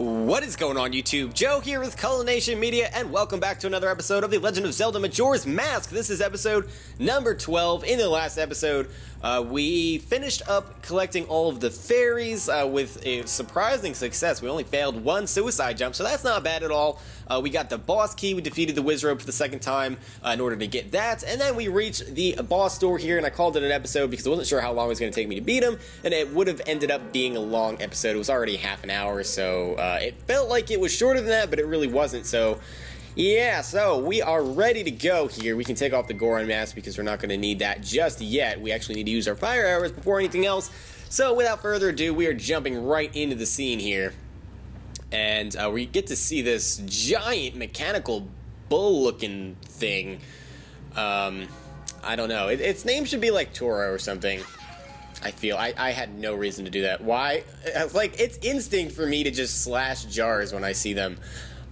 What is going on, YouTube? Joe here with Culination Media, and welcome back to another episode of the Legend of Zelda Majora's Mask. This is episode number 12. In the last episode, we finished up collecting all of the fairies with a surprising success. We only failed one suicide jump, so that's not bad at all. We got the boss key. We defeated the Wizrobe for the second time in order to get that, and then we reached the boss door here, and I called it an episode because I wasn't sure how long it was going to take me to beat him, and it would have ended up being a long episode. It was already half an hour, so it felt like it was shorter than that, but it really wasn't. So yeah, so we are ready to go here. We can take off the Goron mask because we're not going to need that just yet. We actually need to use our fire arrows before anything else. So without further ado, we are jumping right into the scene here. And we get to see this giant mechanical bull-looking thing. I don't know. Its name should be like Toro or something. I feel I had no reason to do that. Why? Like, it's instinct for me to just slash jars when I see them.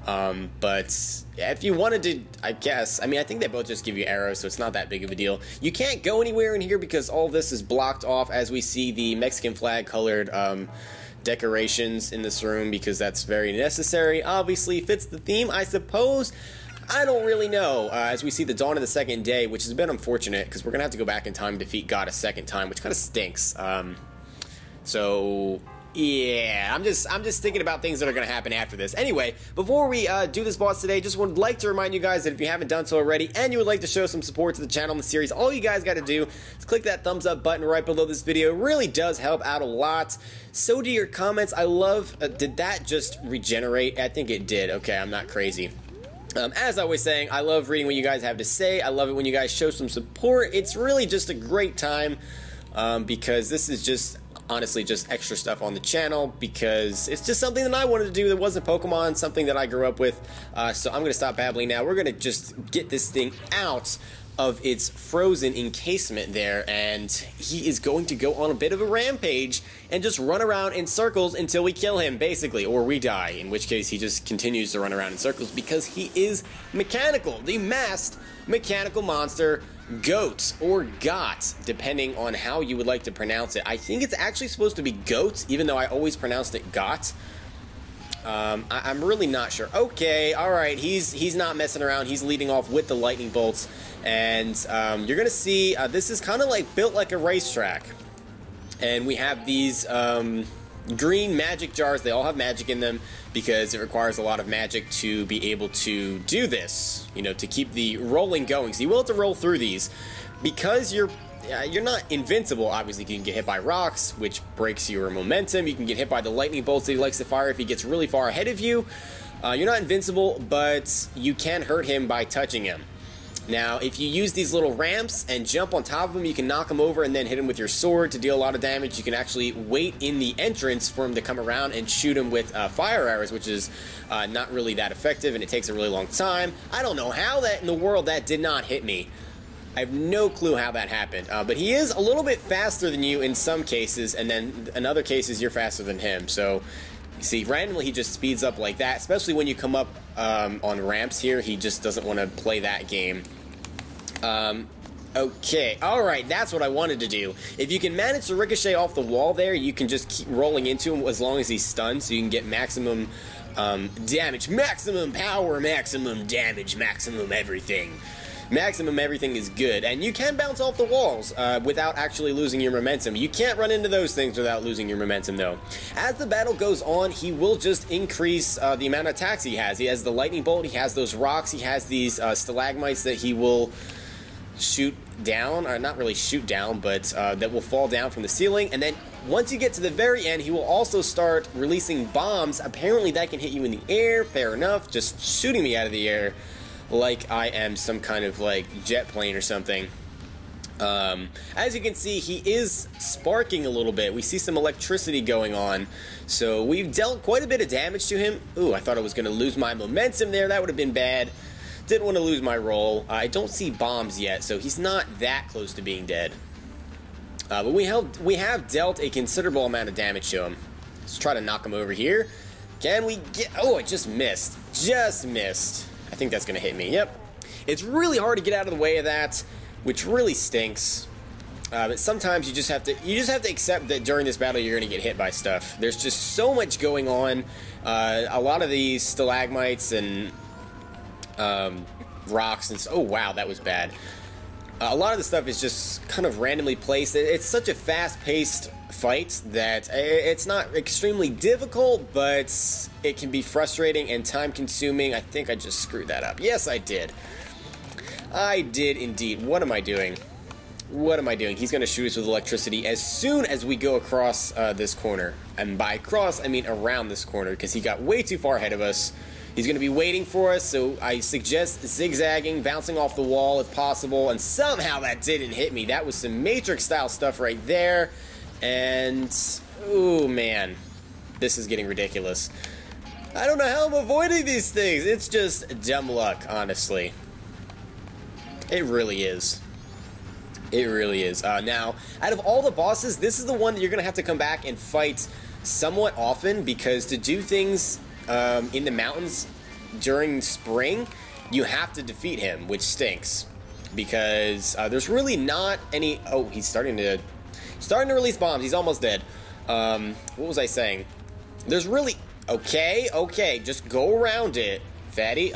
But if you wanted to, I guess, I mean, I think they both just give you arrows, so it's not that big of a deal. You can't go anywhere in here because all this is blocked off, as we see the Mexican flag colored decorations in this room, because that's very necessary. Obviously fits the theme, I suppose. I don't really know. As we see the dawn of the second day, which has been unfortunate because we're gonna have to go back in time and defeat Goht a second time, which kind of stinks. So yeah, I'm just thinking about things that are gonna happen after this. Anyway, before we do this boss today, just would like to remind you guys that if you haven't done so already and you would like to show some support to the channel and the series, all you guys got to do is click that thumbs up button right below this video. It really does help out a lot. So do your comments. I love. Did that just regenerate? I think it did. Okay, I'm not crazy. As I was saying, I love reading what you guys have to say. I love it when you guys show some support. It's really just a great time because this is just honestly just extra stuff on the channel, because it's just something that I wanted to do that wasn't Pokemon, something that I grew up with. So I'm going to stop babbling now. We're going to just get this thing out of its frozen encasement there, and he is going to go on a bit of a rampage and just run around in circles until we kill him, basically, or we die, in which case he just continues to run around in circles because he is mechanical, the masked mechanical monster Goht, or Goht, depending on how you would like to pronounce it. I think it's actually supposed to be Goht, even though I always pronounced it Goht. I'm really not sure. Okay, alright, he's not messing around. He's leading off with the lightning bolts, and you're gonna see this is kind of like built like a racetrack, and we have these green magic jars. They all have magic in them because it requires a lot of magic to be able to do this, you know, to keep the rolling going. So you will have to roll through these because you're not invincible. Obviously, you can get hit by rocks, which breaks your momentum. You can get hit by the lightning bolts that he likes to fire if he gets really far ahead of you. You're not invincible, but you can hurt him by touching him. Now, if you use these little ramps and jump on top of him, you can knock him over and then hit him with your sword to deal a lot of damage. You can actually wait in the entrance for him to come around and shoot him with fire arrows, which is not really that effective, and it takes a really long time. I don't know how that in the world that did not hit me. I have no clue how that happened, but he is a little bit faster than you in some cases, and then in other cases you're faster than him. So you see, randomly he just speeds up like that, especially when you come up on ramps here. He just doesn't want to play that game. Okay, alright, that's what I wanted to do. If you can manage to ricochet off the wall there, you can just keep rolling into him as long as he's stunned, so you can get maximum damage, maximum power, maximum damage, maximum everything. Maximum everything is good, and you can bounce off the walls without actually losing your momentum. You can't run into those things without losing your momentum, though. As the battle goes on, he will just increase the amount of attacks he has. He has the lightning bolt, he has those rocks, he has these stalagmites that he will shoot down, or not really shoot down, but that will fall down from the ceiling. And then once you get to the very end, he will also start releasing bombs. Apparently that can hit you in the air. Fair enough, just shooting me out of the air like I am some kind of like jet plane or something. As you can see, he is sparking a little bit. We see some electricity going on, so we've dealt quite a bit of damage to him. Ooh, I thought I was going to lose my momentum there. That would have been bad. Didn't want to lose my roll. I don't see bombs yet, so he's not that close to being dead. But we have dealt a considerable amount of damage to him. Let's try to knock him over here. Can we get... Oh, it just missed. Just missed. I think that's going to hit me. Yep. It's really hard to get out of the way of that, which really stinks. But sometimes you just have to accept that during this battle you're going to get hit by stuff. There's just so much going on. A lot of these stalagmites and rocks and oh wow, that was bad. A lot of the stuff is just kind of randomly placed. It's such a fast-paced fight that it's not extremely difficult, but it can be frustrating and time-consuming. I think I just screwed that up. Yes, I did. I did indeed. What am I doing? What am I doing? He's going to shoot us with electricity as soon as we go across this corner. And by across, I mean around this corner, because he got way too far ahead of us. He's going to be waiting for us, so I suggest zigzagging, bouncing off the wall if possible, and somehow that didn't hit me. That was some Matrix-style stuff right there, and, ooh, man, this is getting ridiculous. I don't know how I'm avoiding these things. It's just dumb luck, honestly. It really is. It really is. Now, out of all the bosses, this is the one that you're going to have to come back and fight somewhat often, because to do things in the mountains during spring, you have to defeat him, which stinks, because there's really not any... Oh, he's starting to release bombs. He's almost dead. What was I saying? There's really... Okay, just go around it, fatty.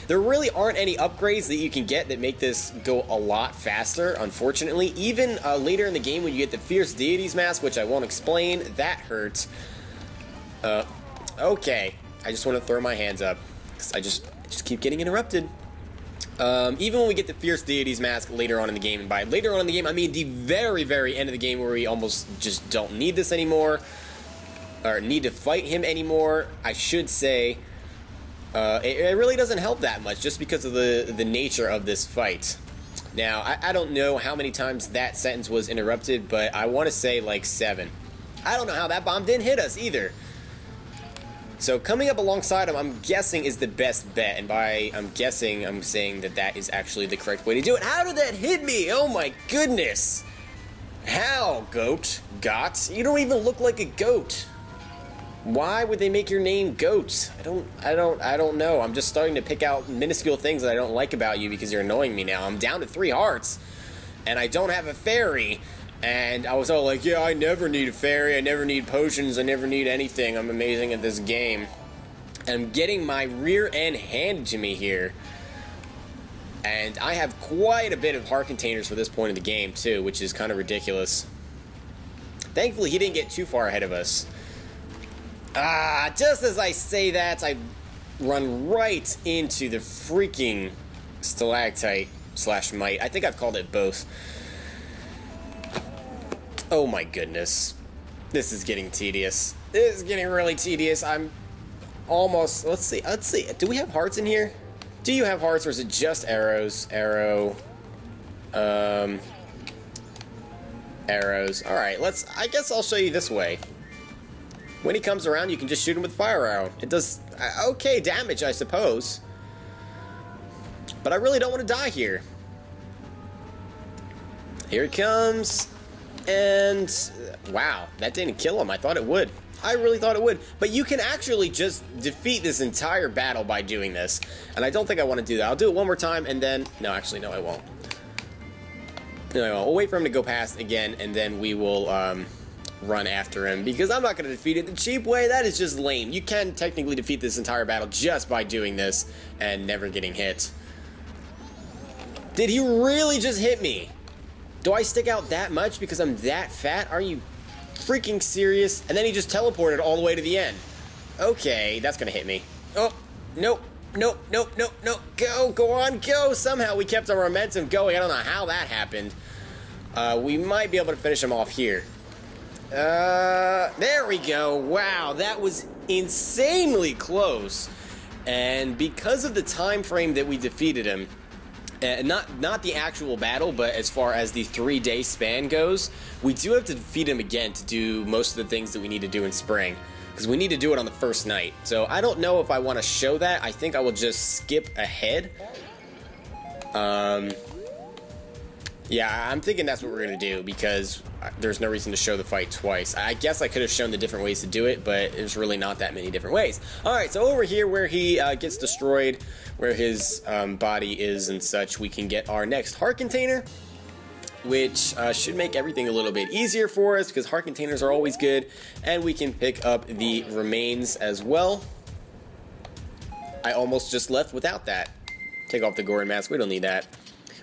There really aren't any upgrades that you can get that make this go a lot faster, unfortunately. Even later in the game when you get the Fierce Deities mask, which I won't explain, that hurts. Okay, I just want to throw my hands up, because I just keep getting interrupted. Even when we get the Fierce Deities mask later on in the game, and by later on in the game, I mean the very, very end of the game where we almost just don't need this anymore, or need to fight him anymore, I should say. It really doesn't help that much, just because of the nature of this fight. Now, I don't know how many times that sentence was interrupted, but I want to say like 7. I don't know how that bomb didn't hit us either. So coming up alongside him, I'm guessing, is the best bet, and by I'm guessing, I'm saying that that is actually the correct way to do it. How did that hit me? Oh my goodness! How, Goht? You don't even look like a goat. Why would they make your name Goat? I don't know. I'm just starting to pick out minuscule things that I don't like about you because you're annoying me now. I'm down to 3 hearts, and I don't have a fairy. And I was all like, yeah, I never need a fairy, I never need potions, I never need anything, I'm amazing at this game. And I'm getting my rear end handed to me here. And I have quite a bit of heart containers for this point of the game, too, which is kind of ridiculous. Thankfully, he didn't get too far ahead of us. Just as I say that, I run right into the freaking stalactite/mite. I think I've called it both. Oh my goodness. This is getting tedious. This is getting really tedious. I'm almost... Let's see. Do we have hearts in here? Do you have hearts, or is it just arrows? Arrows. Alright, I guess I'll show you this way. When he comes around, you can just shoot him with fire arrow. It does okay damage, I suppose. But I really don't want to die here. Here he comes. And wow, that didn't kill him. I thought it would. I really thought it would. But you can actually just defeat this entire battle by doing this. And I don't think I want to do that. I'll do it one more time and then... No, actually, no, I won't. No, I won't. We'll wait for him to go past again, and then we will run after him. Because I'm not going to defeat it the cheap way. That is just lame. You can technically defeat this entire battle just by doing this and never getting hit. Did he really just hit me? Do I stick out that much because I'm that fat? Are you freaking serious? And then he just teleported all the way to the end. Okay, that's gonna hit me. Oh, nope, nope, nope, nope, nope. Go on, go. Somehow we kept our momentum going. I don't know how that happened. We might be able to finish him off here. There we go. Wow, that was insanely close. And because of the time frame that we defeated him, not the actual battle, but as far as the 3-day span goes, we do have to defeat him again to do most of the things that we need to do in spring, because we need to do it on the first night. So I don't know if I want to show that. I think I will just skip ahead. Yeah, I'm thinking that's what we're going to do, because there's no reason to show the fight twice. I guess I could have shown the different ways to do it, but there's really not that many different ways. Alright, so over here where he gets destroyed, where his body is and such, we can get our next heart container. which should make everything a little bit easier for us because heart containers are always good, and we can pick up the remains as well. I almost just left without that. Take off the Goron mask, we don't need that.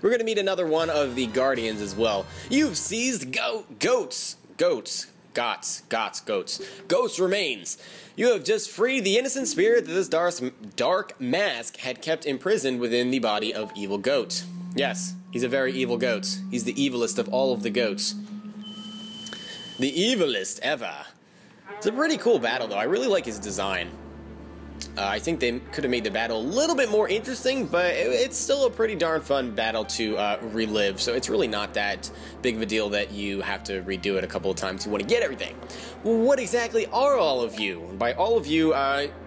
We're gonna meet another one of the guardians as well. You've seized goats remains. You have just freed the innocent spirit that this dark mask had kept imprisoned within the body of evil Goht. Yes, he's a very evil goat. He's the evilest of all of the goats. The evilest ever. It's a pretty cool battle though. I really like his design. I think they could have made the battle a little bit more interesting, but it's still a pretty darn fun battle to relive, so it's really not that big of a deal that you have to redo it a couple of times to want to get everything. Well, what exactly are all of you? And by all of you,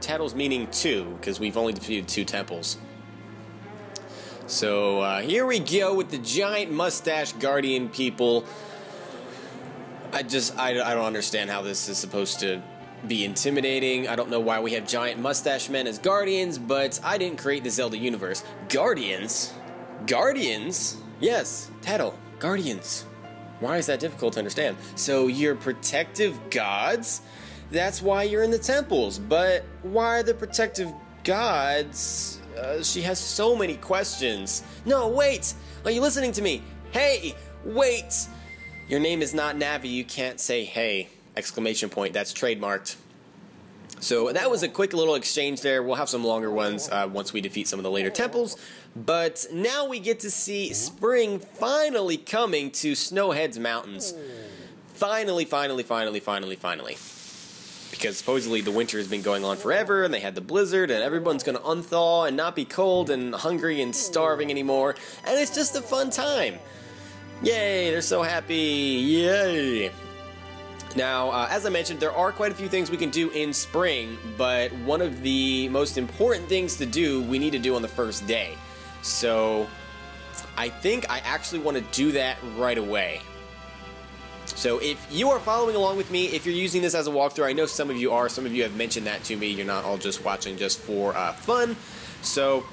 Tattle's meaning 2, because we've only defeated 2 temples. So here we go with the giant mustache guardian people. I don't understand how this is supposed to be intimidating. I don't know why we have giant mustache men as guardians, but I didn't create the Zelda universe. Guardians? Guardians? Yes, Tattle, guardians. Why is that difficult to understand? So you're protective gods? That's why you're in the temples, but why are the protective gods? She has so many questions. No, wait! Are you listening to me? Hey, wait! Your name is not Navi, you can't say hey. Exclamation point, that's trademarked. So that was a quick little exchange there. We'll have some longer ones once we defeat some of the later temples. But now we get to see spring finally coming to Snowhead's Mountains. Finally. Because supposedly the winter has been going on forever, and they had the blizzard, and everyone's going to unthaw and not be cold and hungry and starving anymore. And it's just a fun time. Yay, they're so happy. Yay. Now, as I mentioned, there are quite a few things we can do in spring, but one of the most important things to do, we need to do on the first day. So, I think I actually want to do that right away. So, if you are following along with me, if you're using this as a walkthrough, I know some of you are, some of you have mentioned that to me, you're not all just watching just for fun. So,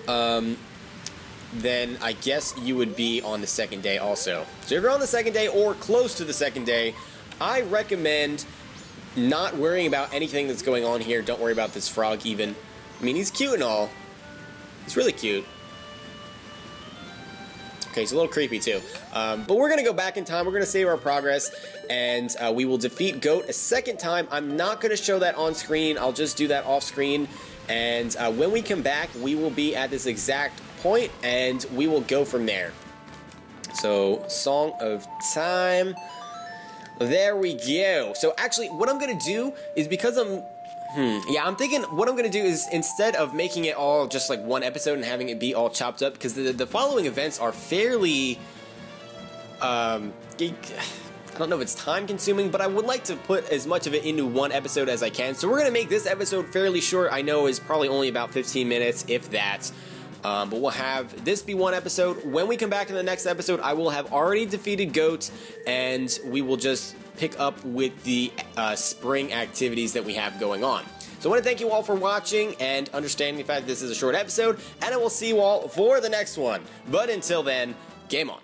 then I guess you would be on the second day also. So if you're on the second day or close to the second day, I recommend not worrying about anything that's going on here. Don't worry about this frog even. I mean, he's cute and all. He's really cute. Okay, he's a little creepy too. But we're going to go back in time. We're going to save our progress, and we will defeat Goht a second time. I'm not going to show that on screen. I'll just do that off screen. And when we come back, we will be at this exact point, and we will go from there. So, Song of Time. There we go. So actually, what I'm gonna do is, because I'm thinking what I'm gonna do is, instead of making it all just like one episode and having it be all chopped up, because the following events are fairly I don't know if it's time consuming, but I would like to put as much of it into one episode as I can. So we're gonna make this episode fairly short. I know it's probably only about 15 minutes, if that. But we'll have this be one episode. When we come back in the next episode, I will have already defeated Goht, and we will just pick up with the spring activities that we have going on. So I want to thank you all for watching and understanding the fact that this is a short episode, and I will see you all for the next one. But until then, game on.